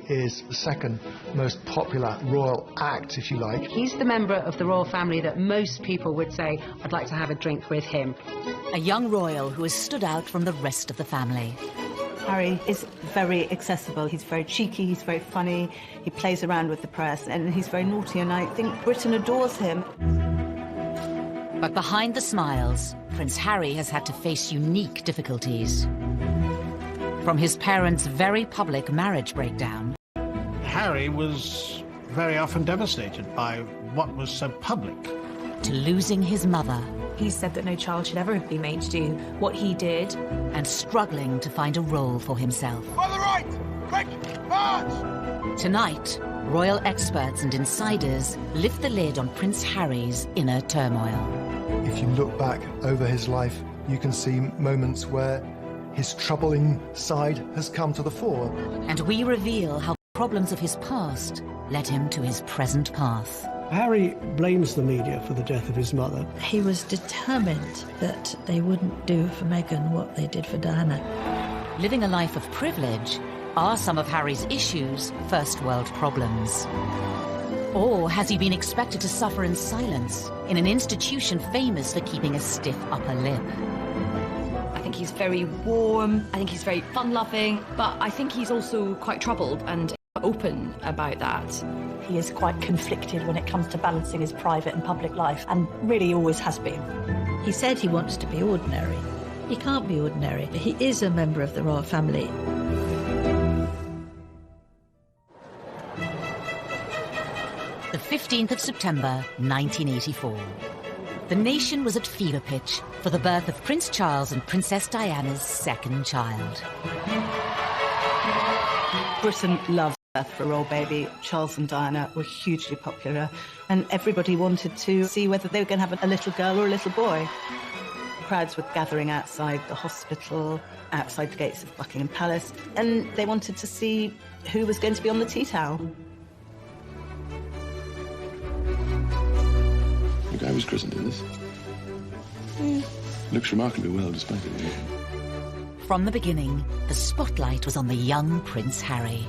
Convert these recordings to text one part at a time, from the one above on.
is the second most popular royal act, if you like. He's the member of the royal family that most people would say, I'd like to have a drink with him. A young royal who has stood out from the rest of the family. Harry is very accessible. He's very cheeky, he's very funny, he plays around with the press, and he's very naughty, and I think Britain adores him. But behind the smiles, Prince Harry has had to face unique difficulties. From his parents' very public marriage breakdown. Harry was very often devastated by what was so public. To losing his mother. He said that no child should ever be made to do what he did. And struggling to find a role for himself. On the right! Quick! March! Tonight, royal experts and insiders lift the lid on Prince Harry's inner turmoil. If you look back over his life, you can see moments where his troubling side has come to the fore. And we reveal how problems of his past led him to his present path. Harry blames the media for the death of his mother. He was determined that they wouldn't do for Meghan what they did for Diana. Living a life of privilege, are some of Harry's issues first world problems? Or has he been expected to suffer in silence in an institution famous for keeping a stiff upper lip? I think he's very warm, I think he's very fun-loving, but I think he's also quite troubled and open about that. He is quite conflicted when it comes to balancing his private and public life, and really always has been. He said he wants to be ordinary. He can't be ordinary. He is a member of the royal family. The 15th of September, 1984. The nation was at fever pitch for the birth of Prince Charles and Princess Diana's second child. Britain loves birth for a royal baby. Charles and Diana were hugely popular, and everybody wanted to see whether they were going to have a little girl or a little boy. Crowds were gathering outside the hospital, outside the gates of Buckingham Palace, and they wanted to see who was going to be on the tea towel. The guy was christened in this. Looks remarkably well, despite it. From the beginning, the spotlight was on the young Prince Harry.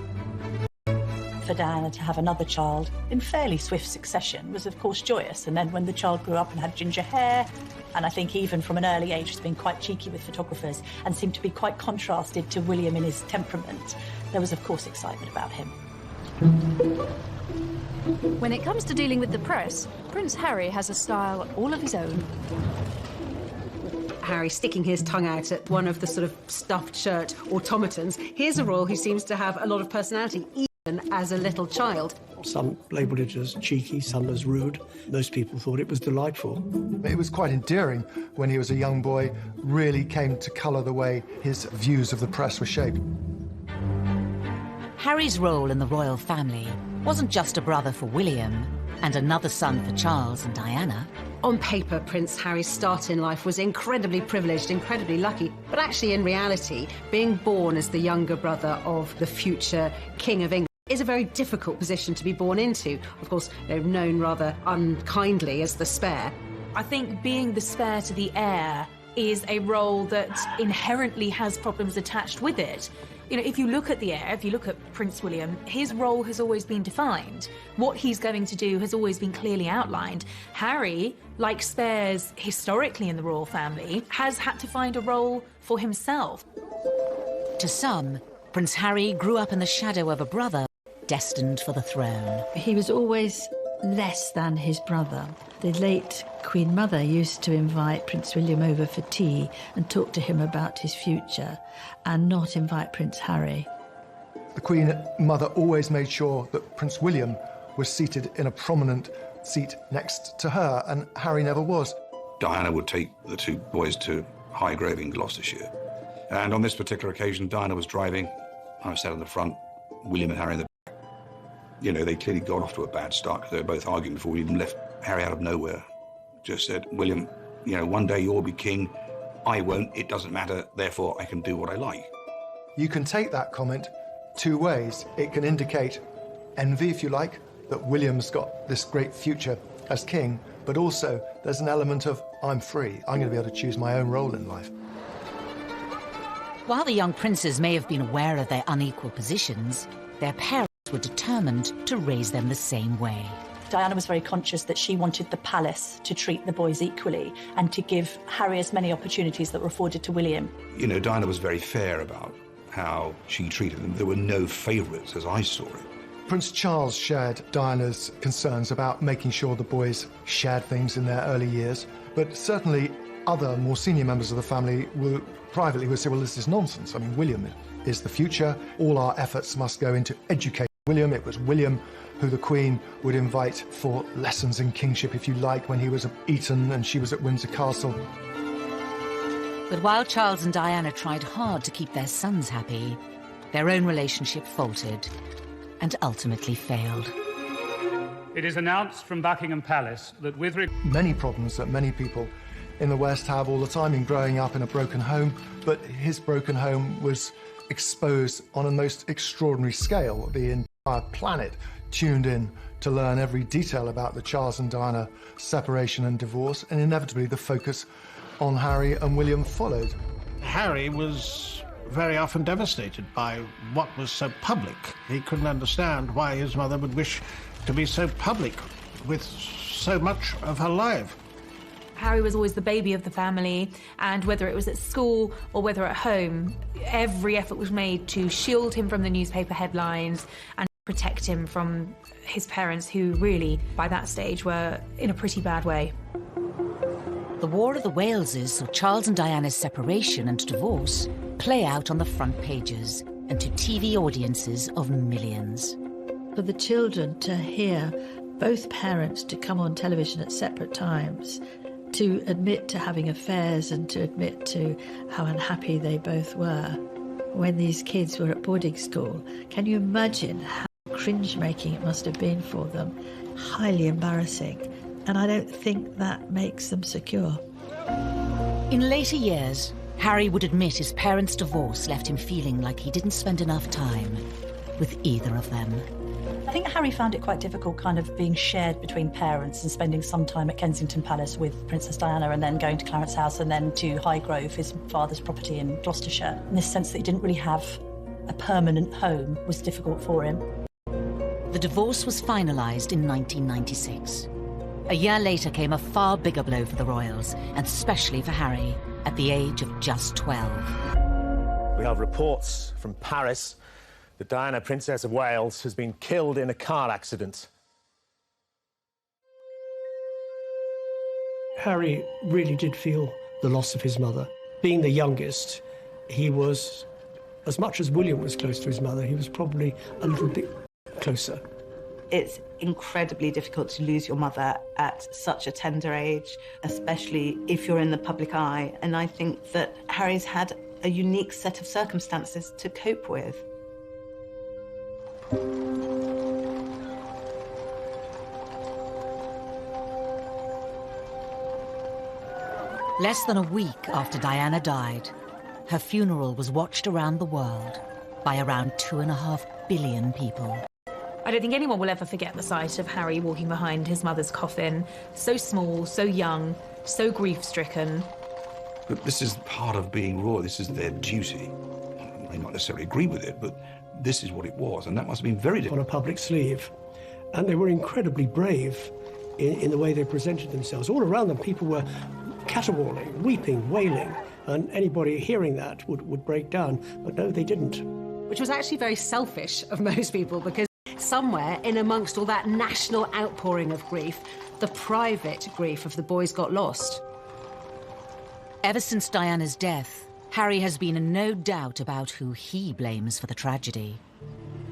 For Diana to have another child in fairly swift succession was, of course, joyous. And then when the child grew up and had ginger hair, and I think even from an early age has been quite cheeky with photographers and seemed to be quite contrasted to William in his temperament, there was, of course, excitement about him. When it comes to dealing with the press, Prince Harry has a style all of his own. Harry sticking his tongue out at one of the sort of stuffed shirt automatons. Here's a royal who seems to have a lot of personality, even as a little child. Some labelled it as cheeky, some as rude. Most people thought it was delightful. It was quite endearing when he was a young boy, really came to colour the way his views of the press were shaped. Harry's role in the royal family wasn't just a brother for William and another son for Charles and Diana. On paper, Prince Harry's start in life was incredibly privileged, incredibly lucky, but actually in reality, being born as the younger brother of the future King of England is a very difficult position to be born into. Of course, they're known rather unkindly as the spare. I think being the spare to the heir is a role that inherently has problems attached with it. You know, if you look at the heir, if you look at Prince William, his role has always been defined. What he's going to do has always been clearly outlined. Harry, like spares historically in the royal family, has had to find a role for himself. To some, Prince Harry grew up in the shadow of a brother destined for the throne. He was always less than his brother. The late Queen Mother used to invite Prince William over for tea and talk to him about his future and not invite Prince Harry. The Queen Mother always made sure that Prince William was seated in a prominent seat next to her, and Harry never was. Diana would take the two boys to Highgrove in Gloucestershire. And on this particular occasion, Diana was driving, I was sat in the front, William and Harry in the back. You know, they clearly got off to a bad start because they were both arguing before we even left. Harry out of nowhere just said, William, you know, one day you'll be king, I won't, it doesn't matter, therefore I can do what I like. You can take that comment two ways. It can indicate envy, if you like, that William's got this great future as king, but also there's an element of, I'm free, I'm going to be able to choose my own role in life. While the young princes may have been aware of their unequal positions, Their parents were determined to raise them the same way. Diana was very conscious that she wanted the palace to treat the boys equally and to give Harry as many opportunities that were afforded to William. You know, Diana was very fair about how she treated them. There were no favourites, as I saw it. Prince Charles shared Diana's concerns about making sure the boys shared things in their early years, but certainly other more senior members of the family privately would say, well, this is nonsense. I mean, William is the future. All our efforts must go into educating William. It was William who the Queen would invite for lessons in kingship, if you like, when he was at Eton and she was at Windsor Castle. But while Charles and Diana tried hard to keep their sons happy, their own relationship faltered and ultimately failed. It is announced from Buckingham Palace that with many problems that many people in the West have all the time in growing up in a broken home, but his broken home was exposed on a most extraordinary scale. The entire planet tuned in to learn every detail about the Charles and Diana separation and divorce, and inevitably the focus on Harry and William followed. Harry was very often devastated by what was so public. He couldn't understand why his mother would wish to be so public with so much of her life. Harry was always the baby of the family, and whether it was at school or whether at home, every effort was made to shield him from the newspaper headlines and protect him from his parents, who really, by that stage, were in a pretty bad way. The War of the Waleses saw Charles and Diana's separation and divorce play out on the front pages and to TV audiences of millions. For the children to hear both parents to come on television at separate times, to admit to having affairs and to admit to how unhappy they both were when these kids were at boarding school, can you imagine how cringe-making it must have been for them? Highly embarrassing. And I don't think that makes them secure. In later years, Harry would admit his parents' divorce left him feeling like he didn't spend enough time with either of them. I think Harry found it quite difficult kind of being shared between parents and spending some time at Kensington Palace with Princess Diana and then going to Clarence House and then to Highgrove, his father's property in Gloucestershire. In this sense that he didn't really have a permanent home was difficult for him. The divorce was finalised in 1996. A year later came a far bigger blow for the royals, and especially for Harry, at the age of just 12. We have reports from Paris that Diana, Princess of Wales, has been killed in a car accident. Harry really did feel the loss of his mother. Being the youngest, he was, as much as William was close to his mother, he was probably a little bit closer. It's incredibly difficult to lose your mother at such a tender age, especially if you're in the public eye. And I think that Harry's had a unique set of circumstances to cope with. Less than a week after Diana died, her funeral was watched around the world by around 2.5 billion people. I don't think anyone will ever forget the sight of Harry walking behind his mother's coffin, so small, so young, so grief-stricken. But this is part of being royal. This is their duty. I may not necessarily agree with it, but this is what it was, and that must have been very difficult. On a public sleeve. And they were incredibly brave in the way they presented themselves. All around them, people were caterwauling, weeping, wailing, and anybody hearing that would break down. But no, they didn't. Which was actually very selfish of most people, because somewhere in amongst all that national outpouring of grief, the private grief of the boys got lost. Ever since Diana's death, Harry has been in no doubt about who he blames for the tragedy.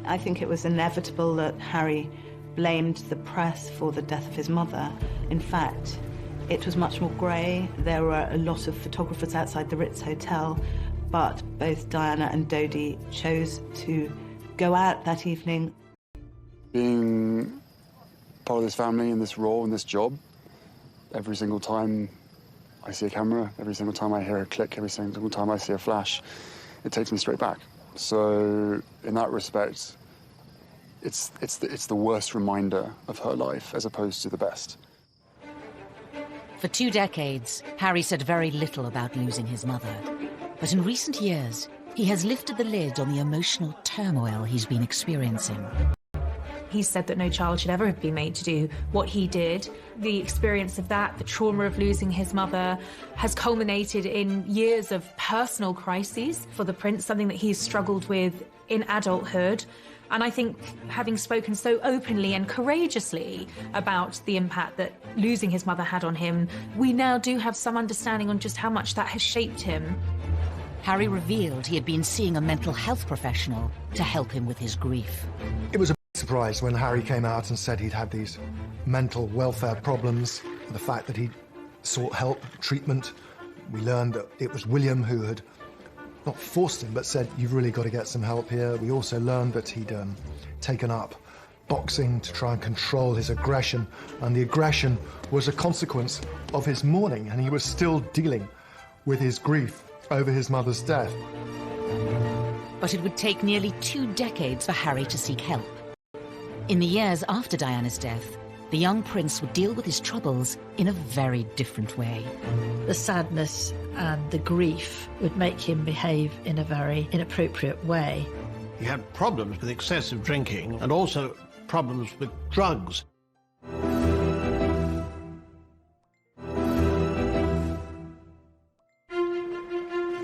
I think it was inevitable that Harry blamed the press for the death of his mother. In fact, it was much more grey. There were a lot of photographers outside the Ritz Hotel, but both Diana and Dodi chose to go out that evening. Being part of this family and this role and this job, every single time I see a camera, every single time I hear a click, every single time I see a flash, it takes me straight back. So in that respect, it's the worst reminder of her life as opposed to the best. For 2 decades, Harry said very little about losing his mother. But in recent years, He has lifted the lid on the emotional turmoil he's been experiencing. He said that no child should ever have been made to do what he did. The experience of that, the trauma of losing his mother, has culminated in years of personal crises for the prince, something that he's struggled with in adulthood. And I think having spoken so openly and courageously about the impact that losing his mother had on him, we now do have some understanding on just how much that has shaped him. Harry revealed he had been seeing a mental health professional to help him with his grief. It was a big surprise when Harry came out and said he'd had these mental welfare problems, the fact that he'd sought help, treatment. We learned that it was William who had not forced him, but said, you've really got to get some help here. We also learned that he'd taken up boxing to try and control his aggression, and the aggression was a consequence of his mourning, and he was still dealing with his grief over his mother's death. But it would take nearly 2 decades for Harry to seek help. In the years after Diana's death, the young prince would deal with his troubles in a very different way. The sadness and the grief would make him behave in a very inappropriate way. He had problems with excessive drinking and also problems with drugs.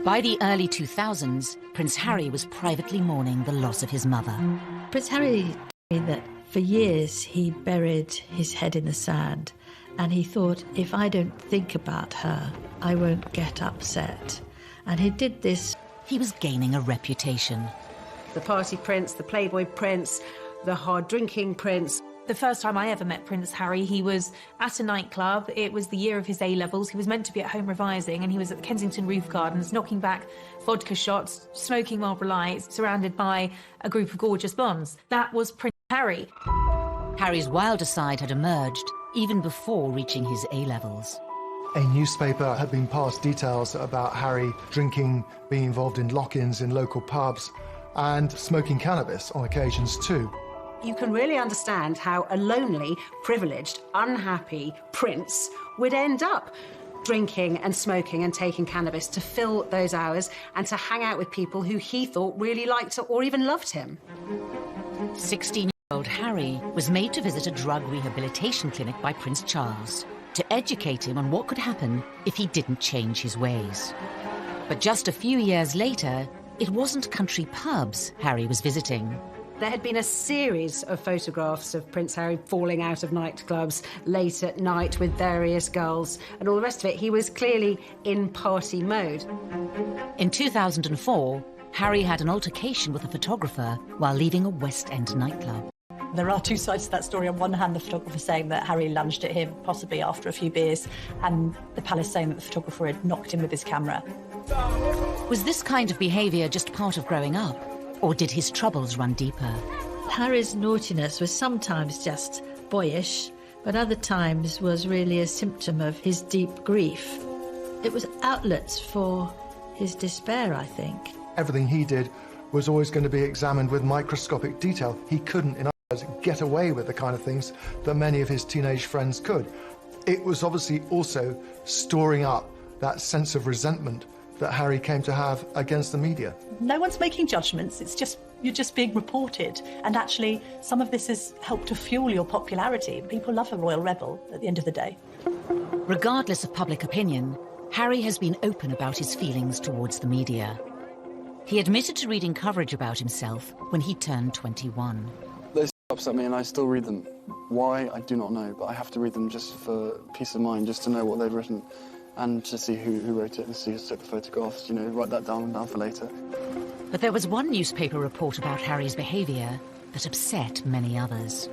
By the early 2000s, Prince Harry was privately mourning the loss of his mother. Prince Harry told me that for years he buried his head in the sand, and he thought, if I don't think about her, I won't get upset. And he did this. He was gaining a reputation. The party prince, the playboy prince, the hard-drinking prince. The first time I ever met Prince Harry, he was at a nightclub. It was the year of his A-levels. He was meant to be at home revising, and he was at the Kensington Roof Gardens, knocking back vodka shots, smoking Marlboro Lights, surrounded by a group of gorgeous blondes. That was Prince Harry. Harry's wilder side had emerged even before reaching his A-levels. A newspaper had been passed details about Harry drinking, being involved in lock-ins in local pubs, and smoking cannabis on occasions too. You can really understand how a lonely, privileged, unhappy prince would end up drinking and smoking and taking cannabis to fill those hours and to hang out with people who he thought really liked or even loved him. 16-year-old Harry was made to visit a drug rehabilitation clinic by Prince Charles to educate him on what could happen if he didn't change his ways. But just a few years later, it wasn't country pubs Harry was visiting. There had been a series of photographs of Prince Harry falling out of nightclubs late at night with various girls and all the rest of it. He was clearly in party mode. In 2004, Harry had an altercation with a photographer while leaving a West End nightclub. There are two sides to that story. On one hand, the photographer saying that Harry lunged at him, possibly after a few beers, and the palace saying that the photographer had knocked him with his camera. Was this kind of behaviour just part of growing up? Or did his troubles run deeper? Harry's naughtiness was sometimes just boyish, but other times was really a symptom of his deep grief. It was outlets for his despair, I think. Everything he did was always going to be examined with microscopic detail. He couldn't, in other words, get away with the kind of things that many of his teenage friends could. It was obviously also storing up that sense of resentment that Harry came to have against the media. No one's making judgments, you're just being reported. And actually, some of this has helped to fuel your popularity. People love a royal rebel at the end of the day. Regardless of public opinion, Harry has been open about his feelings towards the media. He admitted to reading coverage about himself when he turned 21. They upset me and I still read them. Why, I do not know, but I have to read them just for peace of mind, just to know what they've written. And to see who wrote it and see who took the photographs, you know, write that down for later. But there was one newspaper report about Harry's behaviour that upset many others.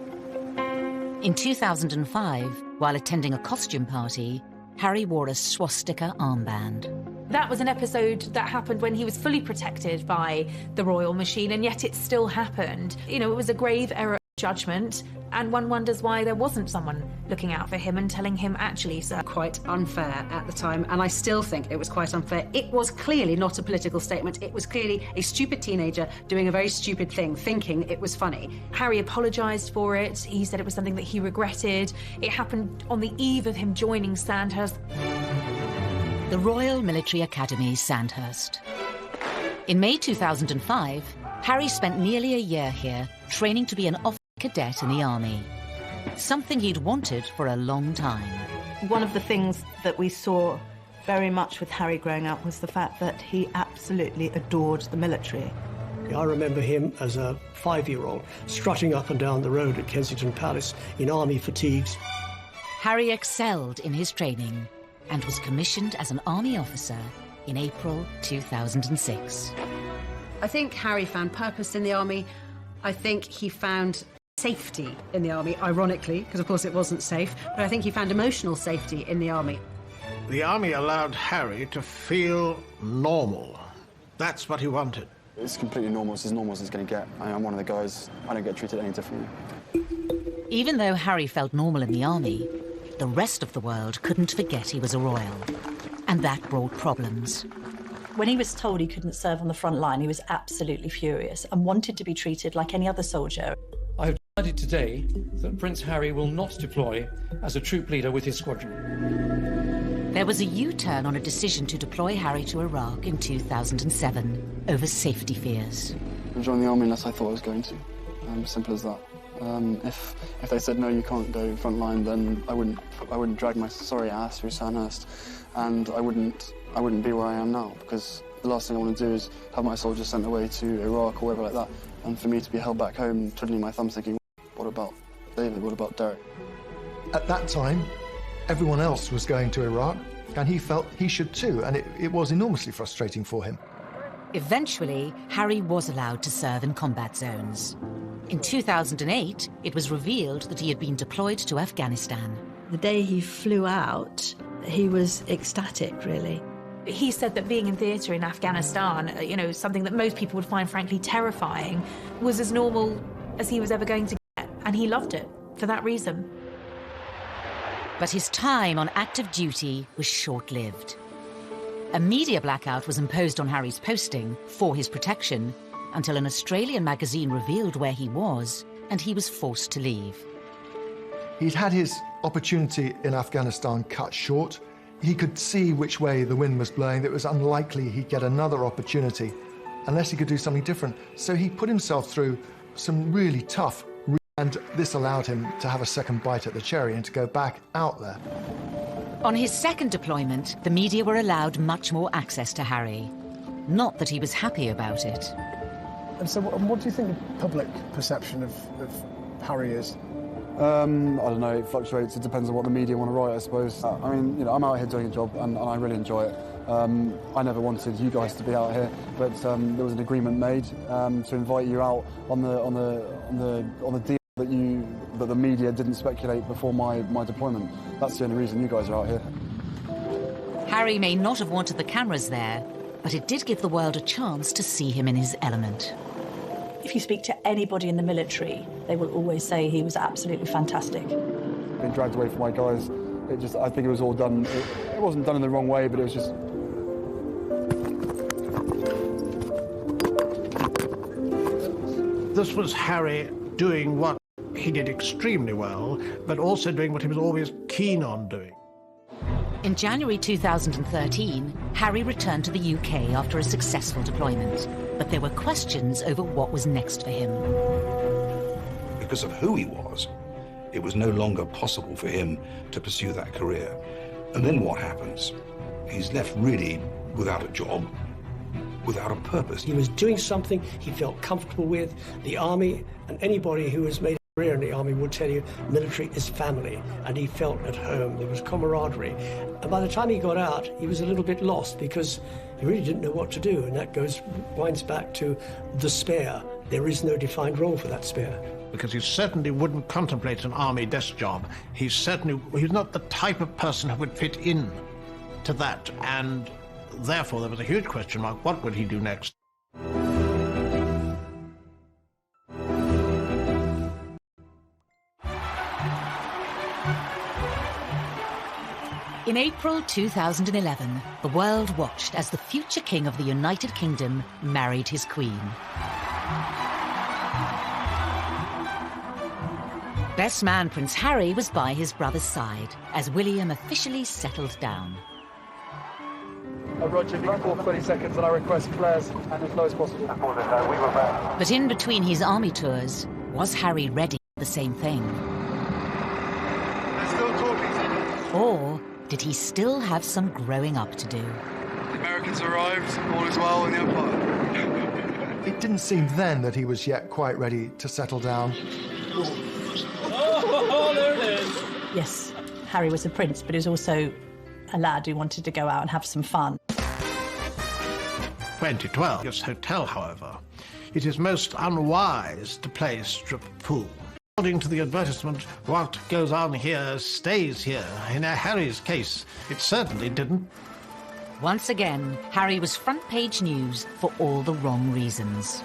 In 2005, while attending a costume party, Harry wore a swastika armband. That was an episode that happened when he was fully protected by the royal machine, and yet it still happened. You know, it was a grave error of judgment, and one wonders why there wasn't someone looking out for him and telling him, actually, sir. Quite unfair at the time, and I still think it was quite unfair. It was clearly not a political statement. It was clearly a stupid teenager doing a very stupid thing, thinking it was funny. Harry apologised for it. He said it was something that he regretted. It happened on the eve of him joining Sandhurst. The Royal Military Academy, Sandhurst. In May 2005, Harry spent nearly a year here, training to be an officer cadet in the army. Something he'd wanted for a long time. One of the things that we saw very much with Harry growing up was the fact that he absolutely adored the military. I remember him as a 5-year-old strutting up and down the road at Kensington Palace in army fatigues. Harry excelled in his training and was commissioned as an army officer in April 2006. I think Harry found purpose in the army. I think he found safety in the army, ironically, because of course it wasn't safe, but I think he found emotional safety in the army. The army allowed Harry to feel normal. That's what he wanted. It's completely normal. It's as normal as it's going to get. I'm one of the guys. I don't get treated any differently. Even though Harry felt normal in the army, the rest of the world couldn't forget he was a royal. And that brought problems. When he was told he couldn't serve on the front line, he was absolutely furious and wanted to be treated like any other soldier. I have decided today that Prince Harry will not deploy as a troop leader with his squadron. There was a U-turn on a decision to deploy Harry to Iraq in 2007 over safety fears. I joined the army unless I thought I was going to. Simple as that. If they said no, you can't go front line, then I wouldn't drag my sorry ass through Sandhurst, and I wouldn't be where I am now, because the last thing I want to do is have my soldiers sent away to Iraq or wherever like that, and for me to be held back home, twiddling my thumbs thinking, what about David, what about Derek? At that time, everyone else was going to Iraq, and he felt he should too, and it was enormously frustrating for him. Eventually, Harry was allowed to serve in combat zones. In 2008, it was revealed that he had been deployed to Afghanistan. The day he flew out, he was ecstatic, really. He said that being in theatre in Afghanistan, something that most people would find frankly terrifying, was as normal as he was ever going to get, and he loved it for that reason. But his time on active duty was short-lived. A media blackout was imposed on Harry's posting for his protection until an Australian magazine revealed where he was, and he was forced to leave. He'd had his opportunity in Afghanistan cut short. He could see which way the wind was blowing. It was unlikely he'd get another opportunity unless he could do something different. So he put himself through some really tough, and this allowed him to have a second bite at the cherry and to go back out there. On his second deployment, the media were allowed much more access to Harry. Not that he was happy about it. And so what do you think the public perception of Harry is? I don't know, it fluctuates. It depends on what the media want to write, I suppose. I'm out here doing a job and I really enjoy it. I never wanted you guys to be out here, but there was an agreement made to invite you out on the deal that the media didn't speculate before my deployment. That's the only reason you guys are out here. Harry may not have wanted the cameras there, but it did give the world a chance to see him in his element. If you speak to anybody in the military, they will always say he was absolutely fantastic. Being dragged away from my guys, I think it was all done. It wasn't done in the wrong way, but it was just. This was Harry doing what he did extremely well, but also doing what he was always keen on doing. In January 2013, Harry returned to the UK after a successful deployment, but there were questions over what was next for him. Because of who he was, it was no longer possible for him to pursue that career. And then what happens? He's left really without a job, without a purpose. He was doing something he felt comfortable with. The army, and anybody who has made a career in the army will tell you military is family, and he felt at home. There was camaraderie. And by the time he got out, he was a little bit lost because he really didn't know what to do, and that winds back to the spare. There is no defined role for that spare. Because he certainly wouldn't contemplate an army desk job. He's not the type of person who would fit in to that, and therefore there was a huge question mark, what would he do next? In April 2011, the world watched as the future king of the United Kingdom married his queen. Best man Prince Harry was by his brother's side as William officially settled down. Roger, before 20 seconds, and I request flares and as low as possible. But in between his army tours, was Harry ready for the same thing? They're still talking. Or did he still have some growing up to do? The Americans arrived, all is well in the Empire. It didn't seem then that he was yet quite ready to settle down. Oh, there it is. Yes, Harry was a prince, but he was also a lad who wanted to go out and have some fun. 2012. This hotel, however, it is most unwise to play strip pool. According to the advertisement, what goes on here stays here. In Harry's case, it certainly didn't. Once again, Harry was front-page news for all the wrong reasons.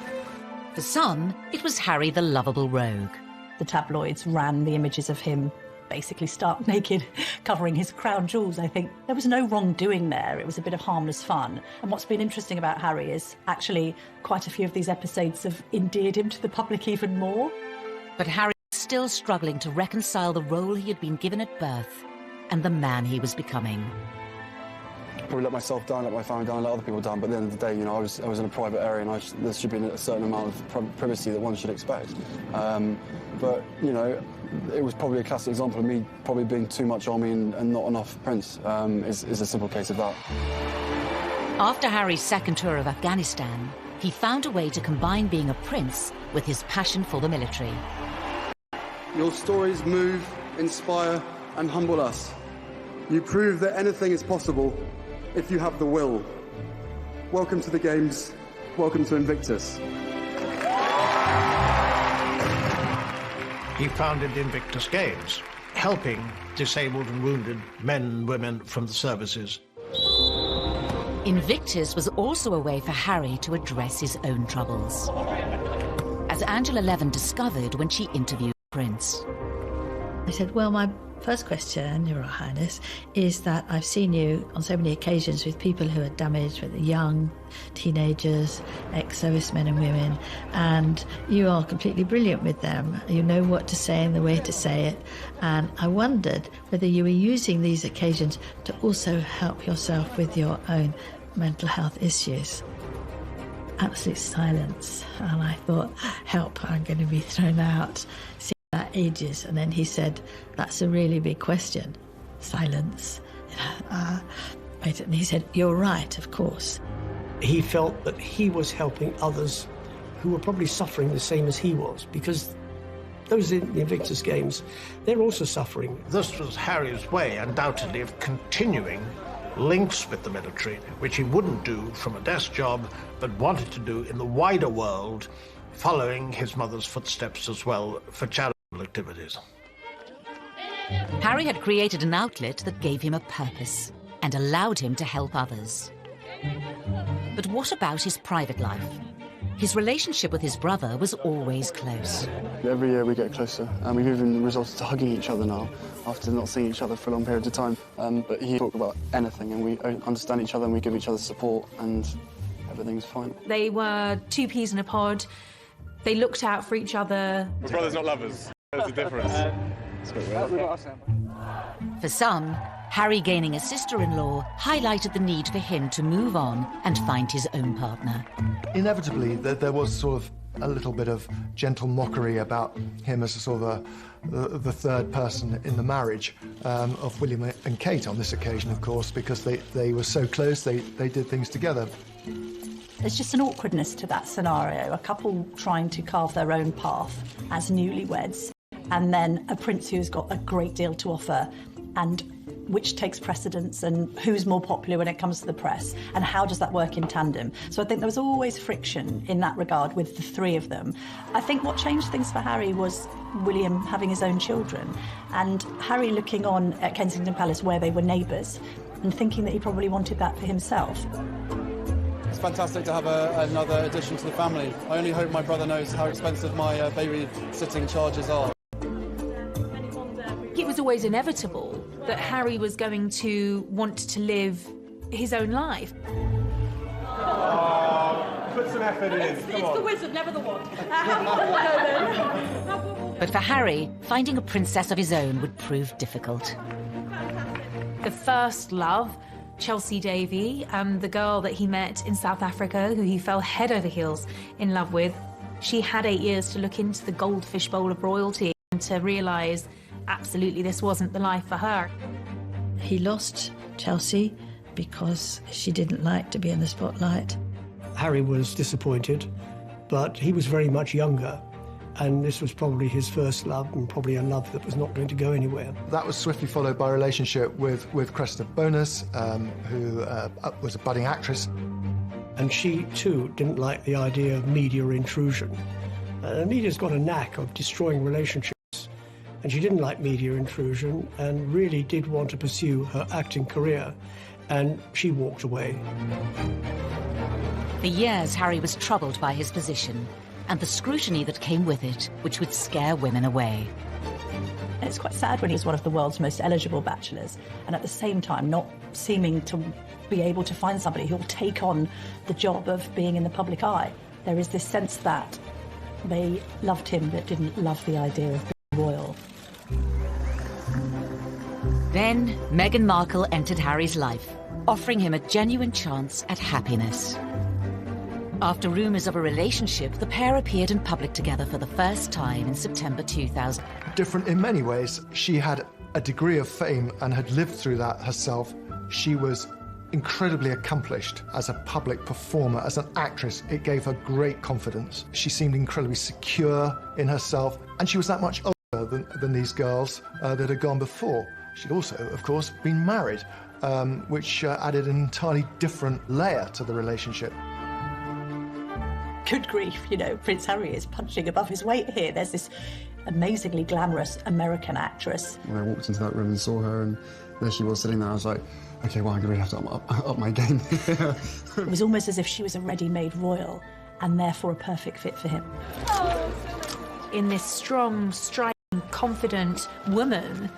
For some, it was Harry the lovable rogue. The tabloids ran the images of him basically stark naked, covering his crown jewels, I think. There was no wrongdoing there. It was a bit of harmless fun. And what's been interesting about Harry is actually quite a few of these episodes have endeared him to the public even more. But Harry was still struggling to reconcile the role he had been given at birth and the man he was becoming. Probably let myself down, let my family down, let other people down, but at the end of the day, you know, I was in a private area and there should be a certain amount of privacy that one should expect. But, you know, it was probably a classic example of me probably being too much army and not enough prince, is a simple case of that. After Harry's second tour of Afghanistan, he found a way to combine being a prince with his passion for the military. Your stories move, inspire and humble us. You prove that anything is possible if you have the will. Welcome to the Games. Welcome to Invictus. He founded Invictus Games, helping disabled and wounded men and women from the services. Invictus was also a way for Harry to address his own troubles, as Angela Levin discovered when she interviewed Prince. I said, well, my first question, Your Highness, is that I've seen you on so many occasions with people who are damaged, with young teenagers, ex-servicemen and women, and you are completely brilliant with them. You know what to say and the way to say it. And I wondered whether you were using these occasions to also help yourself with your own mental health issues. Absolute silence. And I thought, help, I'm going to be thrown out. That ages. And then he said, that's a really big question. Silence. And he said, you're right, of course. He felt that he was helping others who were probably suffering the same as he was, because those in the Invictus Games, they're also suffering. This was Harry's way, undoubtedly, of continuing links with the military, which he wouldn't do from a desk job, but wanted to do in the wider world, following his mother's footsteps as well for charitable activities. Harry had created an outlet that gave him a purpose and allowed him to help others. But what about his private life? His relationship with his brother was always close. Every year we get closer, and we've even resorted to hugging each other now, after not seeing each other for long periods of time. But he talks about anything, and we understand each other, and we give each other support, and everything's fine. They were two peas in a pod. They looked out for each other. We're brothers, not lovers. That's the difference. For some, Harry gaining a sister-in-law highlighted the need for him to move on and find his own partner. Inevitably, there was sort of a little bit of gentle mockery about him as a sort of the third person in the marriage of William and Kate on this occasion, of course, because they were so close, they did things together. There's just an awkwardness to that scenario, a couple trying to carve their own path as newlyweds, and then a prince who's got a great deal to offer, and which takes precedence, and who's more popular when it comes to the press, and how does that work in tandem? So I think there was always friction in that regard with the three of them. I think what changed things for Harry was William having his own children, and Harry looking on at Kensington Palace where they were neighbours, and thinking that he probably wanted that for himself. It's fantastic to have another addition to the family. I only hope my brother knows how expensive my babysitting charges are. It was always inevitable that Harry was going to want to live his own life. Put some effort in. It's the wizard, never the wand. But for Harry, finding a princess of his own would prove difficult. The first love Chelsea Davy, the girl that he met in South Africa, who he fell head over heels in love with, she had 8 years to look into the goldfish bowl of royalty and to realise absolutely this wasn't the life for her. He lost Chelsea because she didn't like to be in the spotlight. Harry was disappointed, but he was very much younger, and this was probably his first love, and probably a love that was not going to go anywhere. That was swiftly followed by a relationship with Cressida Bonus, who was a budding actress. And she, too, didn't like the idea of media intrusion. Media's got a knack of destroying relationships, and she didn't like media intrusion and really did want to pursue her acting career, and she walked away. For years, Harry was troubled by his position and the scrutiny that came with it, which would scare women away. It's quite sad when he's one of the world's most eligible bachelors, and at the same time not seeming to be able to find somebody who will take on the job of being in the public eye. There is this sense that they loved him but didn't love the idea of being royal. Then Meghan Markle entered Harry's life, offering him a genuine chance at happiness. After rumours of a relationship, the pair appeared in public together for the first time in September 2000. Different in many ways. She had a degree of fame and had lived through that herself. She was incredibly accomplished as a public performer, as an actress. It gave her great confidence. She seemed incredibly secure in herself, and she was that much older than these girls that had gone before. She'd also, of course, been married, which added an entirely different layer to the relationship. Good grief, you know, Prince Harry is punching above his weight here. There's this amazingly glamorous American actress. When I walked into that room and saw her, and there she was sitting there, I was like, OK, well, I'm going to have to up my game. It was almost as if she was a ready-made royal, and therefore a perfect fit for him. In this strong, striking, confident woman,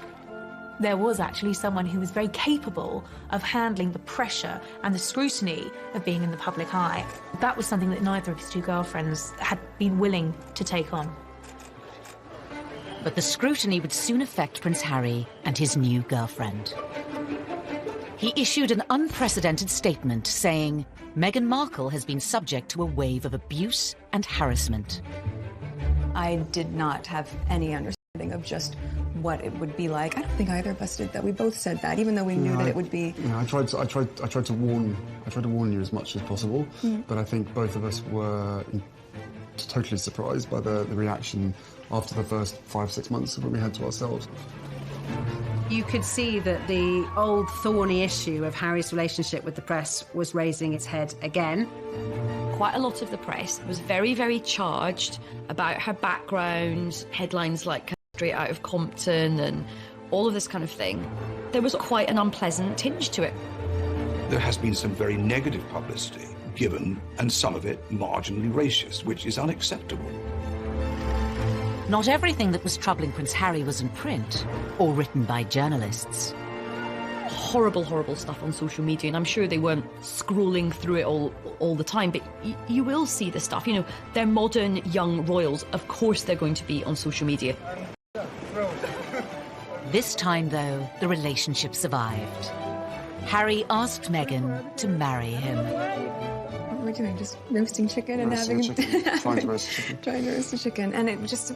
there was actually someone who was very capable of handling the pressure and the scrutiny of being in the public eye. That was something that neither of his two girlfriends had been willing to take on. But the scrutiny would soon affect Prince Harry and his new girlfriend. He issued an unprecedented statement saying, Meghan Markle has been subject to a wave of abuse and harassment. I did not have any understanding of just what it would be like. I don't think either of us did that. We both said that, even though we knew that it would be. You know, I tried to warn you as much as possible, but I think both of us were totally surprised by the reaction after the first 5-6 months when we had to ourselves. You could see that the old thorny issue of Harry's relationship with the press was raising its head again. Quite a lot of the press was very, very charged about her background, headlines like straight out of Compton and all of this kind of thing. There was quite an unpleasant tinge to it. There has been some very negative publicity given, and some of it marginally racist, which is unacceptable. Not everything that was troubling Prince Harry was in print or written by journalists. Horrible, horrible stuff on social media, and I'm sure they weren't scrolling through it all the time, but you will see the stuff. You know, they're modern young royals. Of course they're going to be on social media. This time, though, the relationship survived. Harry asked Meghan to marry him. What we're doing, just roasting chicken and having Trying to roast chicken. Trying to roast a chicken, and it just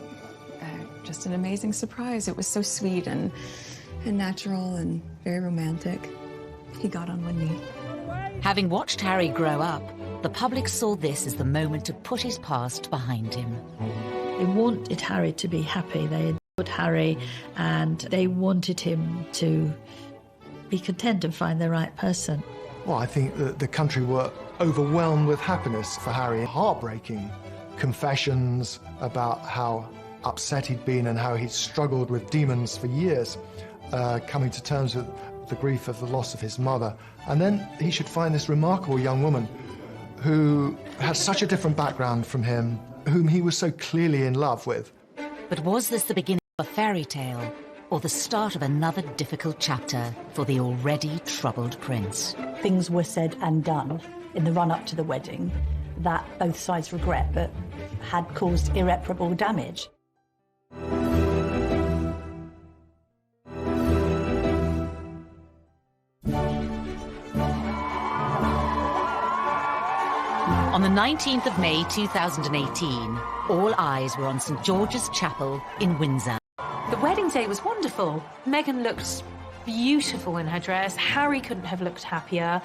an amazing surprise. It was so sweet and natural and very romantic. He got on one knee. Having watched Harry grow up, the public saw this as the moment to put his past behind him. They wanted Harry to be happy. They adored Harry, and they wanted him to be content and find the right person. Well, I think that the country were overwhelmed with happiness for Harry. Heartbreaking confessions about how upset he'd been and how he'd struggled with demons for years, coming to terms with the grief of the loss of his mother. And then he should find this remarkable young woman who had such a different background from him, whom he was so clearly in love with. But was this the beginning of a fairy tale, or the start of another difficult chapter for the already troubled prince? Things were said and done in the run-up to the wedding that both sides regret, but had caused irreparable damage. On the 19th of May 2018, all eyes were on St George's Chapel in Windsor. The wedding day was wonderful. Meghan looked beautiful in her dress. Harry couldn't have looked happier.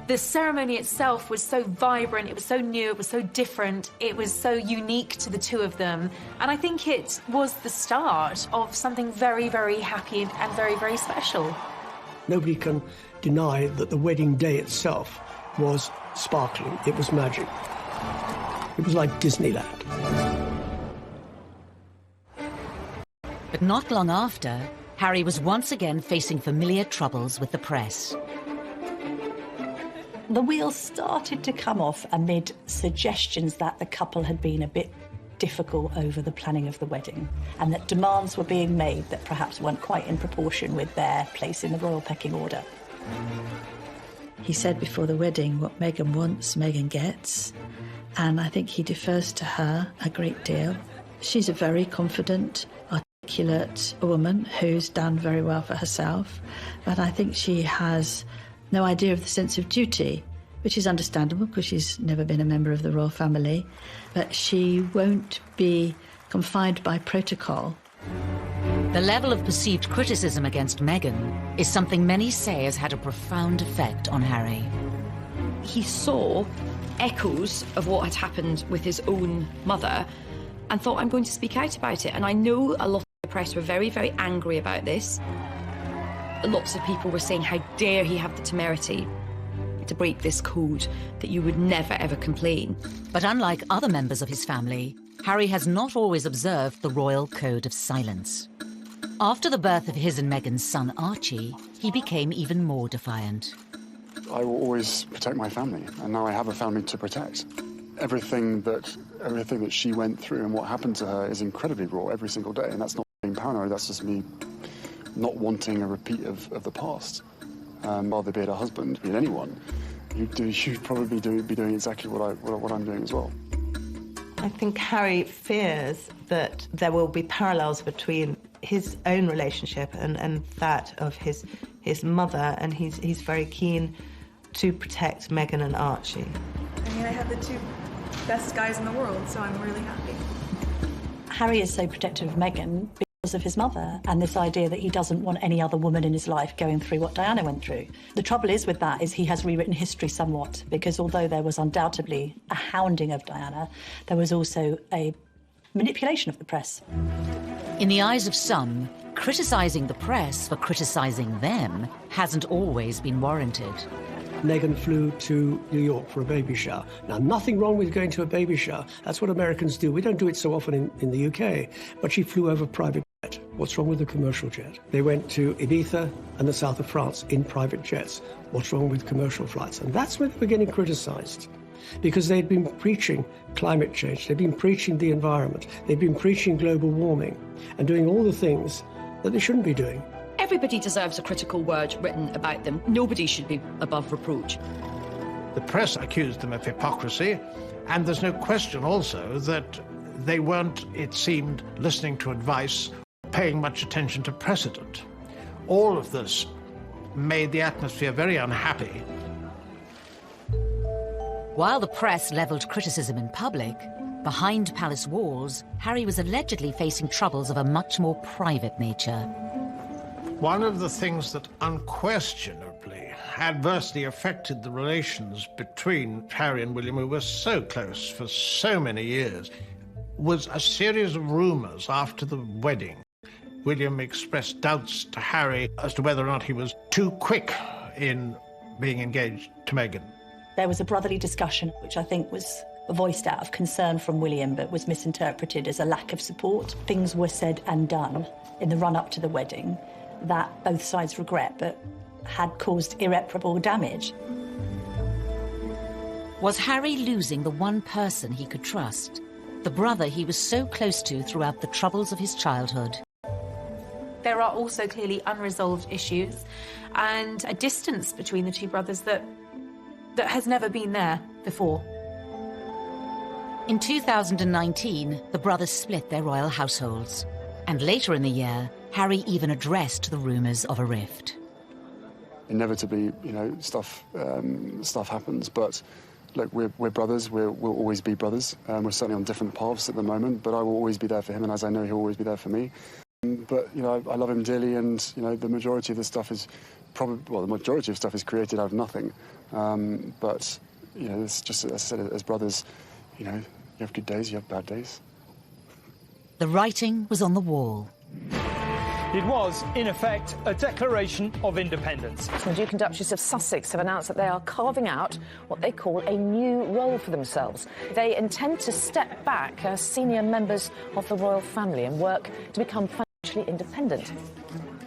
The ceremony itself was so vibrant, it was so new, it was so different, it was so unique to the two of them. And I think it was the start of something very, very happy and very, very special. Nobody can deny that the wedding day itself was sparkling. It was magic. It was like Disneyland. But not long after, Harry was once again facing familiar troubles with the press. The wheels started to come off amid suggestions that the couple had been a bit difficult over the planning of the wedding, and that demands were being made that perhaps weren't quite in proportion with their place in the royal pecking order. He said before the wedding, what Meghan wants, Meghan gets. And I think he defers to her a great deal. She's a very confident, articulate woman who's done very well for herself. But I think she has no idea of the sense of duty, which is understandable because she's never been a member of the royal family. But she won't be confined by protocol. The level of perceived criticism against Meghan is something many say has had a profound effect on Harry. He saw echoes of what had happened with his own mother and thought, I'm going to speak out about it. And I know a lot of the press were very, very angry about this. Lots of people were saying, how dare he have the temerity to break this code, that you would never, ever complain. But unlike other members of his family, Harry has not always observed the royal code of silence. After the birth of his and Meghan's son Archie, he became even more defiant. I will always protect my family, and now I have a family to protect. Everything that she went through and what happened to her is incredibly raw every single day, and that's not being paranoid, that's just me not wanting a repeat of the past. Rather be it a husband, be it anyone, you'd probably be doing exactly what I'm doing as well. I think Harry fears that there will be parallels between his own relationship and that of his mother, and he's very keen to protect Meghan and Archie. I mean, I have the two best guys in the world, so I'm really happy. Harry is so protective of Meghan because of his mother and this idea that he doesn't want any other woman in his life going through what Diana went through. The trouble is with that is he has rewritten history somewhat, because although there was undoubtedly a hounding of Diana, there was also a manipulation of the press. In the eyes of some, criticising the press for criticising them hasn't always been warranted. Meghan flew to New York for a baby shower. Now, nothing wrong with going to a baby shower. That's what Americans do. We don't do it so often in the UK. But she flew over private jet. What's wrong with a commercial jet? They went to Ibiza and the south of France in private jets. What's wrong with commercial flights? And that's when they were getting criticised, because they'd been preaching climate change. They'd been preaching the environment. They'd been preaching global warming and doing all the things that they shouldn't be doing. Everybody deserves a critical word written about them. Nobody should be above reproach. The press accused them of hypocrisy, and there's no question also that they weren't, it seemed, listening to advice, paying much attention to precedent. All of this made the atmosphere very unhappy. While the press levelled criticism in public, behind palace walls, Harry was allegedly facing troubles of a much more private nature. One of the things that unquestionably adversely affected the relations between Harry and William, who were so close for so many years, was a series of rumours after the wedding. William expressed doubts to Harry as to whether or not he was too quick in being engaged to Meghan. There was a brotherly discussion, which I think was voiced out of concern from William, but was misinterpreted as a lack of support. Things were said and done in the run-up to the wedding that both sides regret, but had caused irreparable damage. Was Harry losing the one person he could trust? The brother he was so close to throughout the troubles of his childhood? There are also clearly unresolved issues and a distance between the two brothers that has never been there before. In 2019, the brothers split their royal households. And later in the year, Harry even addressed the rumours of a rift. Inevitably, stuff happens, but look, we're brothers. We'll always be brothers. We're certainly on different paths at the moment, but I will always be there for him, and as I know he'll always be there for me. But, you know, I love him dearly, and, you know, the majority of the stuff is the majority of stuff is created out of nothing. But, you know, it's just, as I said, as brothers, you know, you have good days, you have bad days. The writing was on the wall. It was, in effect, a declaration of independence. The Duke and Duchess of Sussex have announced that they are carving out what they call a new role for themselves. They intend to step back as senior members of the royal family and work to become financially independent.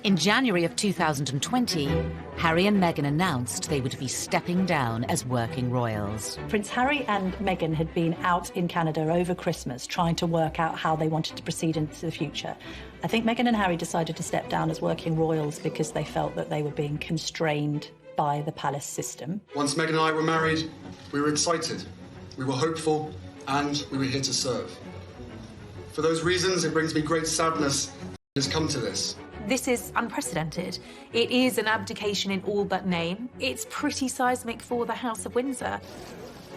In January of 2020, Harry and Meghan announced they would be stepping down as working royals. Prince Harry and Meghan had been out in Canada over Christmas trying to work out how they wanted to proceed into the future. I think Meghan and Harry decided to step down as working royals because they felt that they were being constrained by the palace system. Once Meghan and I were married, we were excited, we were hopeful, and we were here to serve. For those reasons, it brings me great sadness that it has come to this. This is unprecedented. It is an abdication in all but name. It's pretty seismic for the House of Windsor.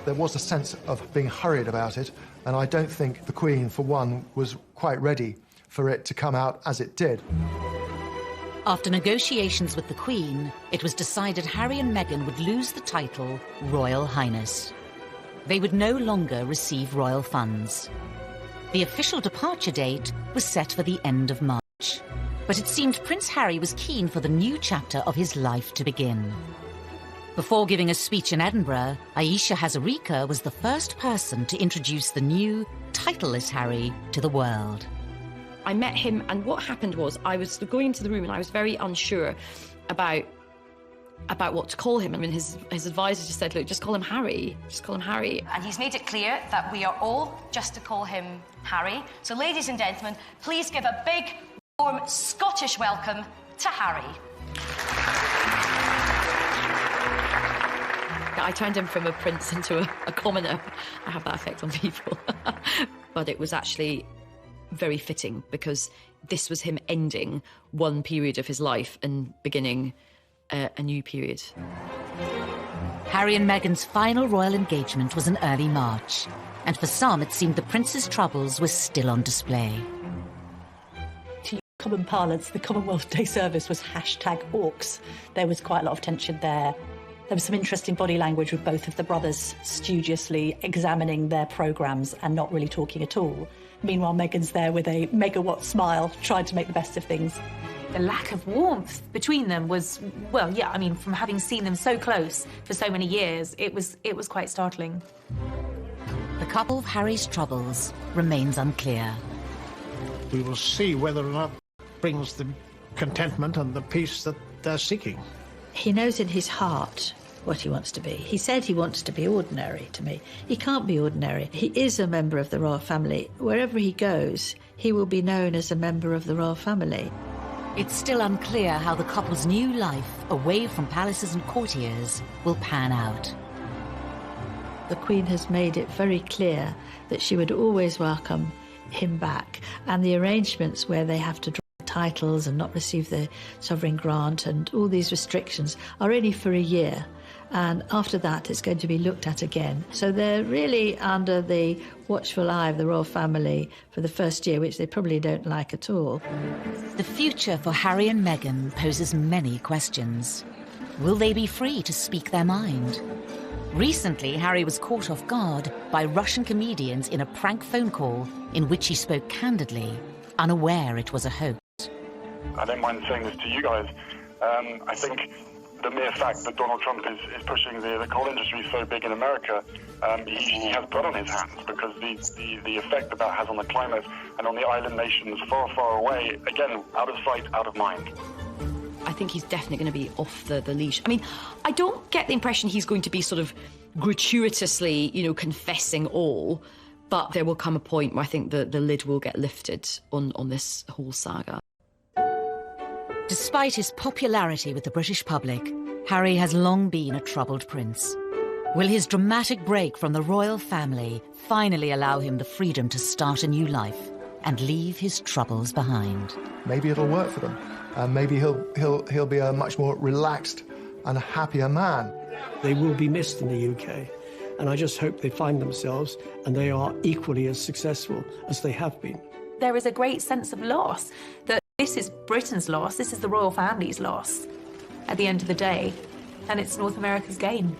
There was a sense of being hurried about it, and I don't think the Queen, for one, was quite ready for it to come out as it did. After negotiations with the Queen, it was decided Harry and Meghan would lose the title Royal Highness. They would no longer receive royal funds. The official departure date was set for the end of March. But it seemed Prince Harry was keen for the new chapter of his life to begin. Before giving a speech in Edinburgh, Ayesha Hazarika was the first person to introduce the new, titleless Harry to the world. I met him, and what happened was I was going into the room and I was very unsure about what to call him. I mean, his advisor just said, look, just call him Harry. Just call him Harry. And he's made it clear that we are all just to call him Harry. So, ladies and gentlemen, please give a big, warm Scottish welcome to Harry. I turned him from a prince into a commoner. I have that effect on people. But it was actually very fitting because this was him ending one period of his life and beginning a new period. Harry and Meghan's final royal engagement was in early March, and for some it seemed the prince's troubles were still on display. Common parlance, the Commonwealth Day service was #Orcs. There was quite a lot of tension there. There was some interesting body language with both of the brothers studiously examining their programmes and not really talking at all. Meanwhile, Meghan's there with a megawatt smile, trying to make the best of things. The lack of warmth between them was, well, yeah, I mean, from having seen them so close for so many years, it was quite startling. The couple of Harry's troubles remains unclear. We will see whether or not it brings the contentment and the peace that they're seeking. He knows in his heart what he wants to be. He said he wants to be ordinary to me. He can't be ordinary. He is a member of the royal family. Wherever he goes, he will be known as a member of the royal family. It's still unclear how the couple's new life, away from palaces and courtiers, will pan out. The Queen has made it very clear that she would always welcome him back, and the arrangements where they have to drop titles and not receive the sovereign grant and all these restrictions are only for a year, and after that it's going to be looked at again. So they're really under the watchful eye of the royal family for the first year, which they probably don't like at all. The future for Harry and Meghan poses many questions. Will they be free to speak their mind? Recently, Harry was caught off guard by Russian comedians in a prank phone call in which he spoke candidly, unaware it was a hoax. I don't mind saying this to you guys. I think the mere fact that Donald Trump is pushing the coal industry so big in America, he has blood on his hands, because the effect that has on the climate and on the island nations far, far away, again, out of sight, out of mind. I think he's definitely going to be off the leash. I mean, I don't get the impression he's going to be sort of gratuitously, confessing all, but there will come a point where I think the lid will get lifted on this whole saga. Despite his popularity with the British public, Harry has long been a troubled prince. Will his dramatic break from the royal family finally allow him the freedom to start a new life and leave his troubles behind? Maybe it'll work for them. Maybe he'll be a much more relaxed and a happier man. They will be missed in the UK. And I just hope they find themselves and they are equally as successful as they have been. There is a great sense of loss, that this is Britain's loss, this is the royal family's loss at the end of the day, and it's North America's gain.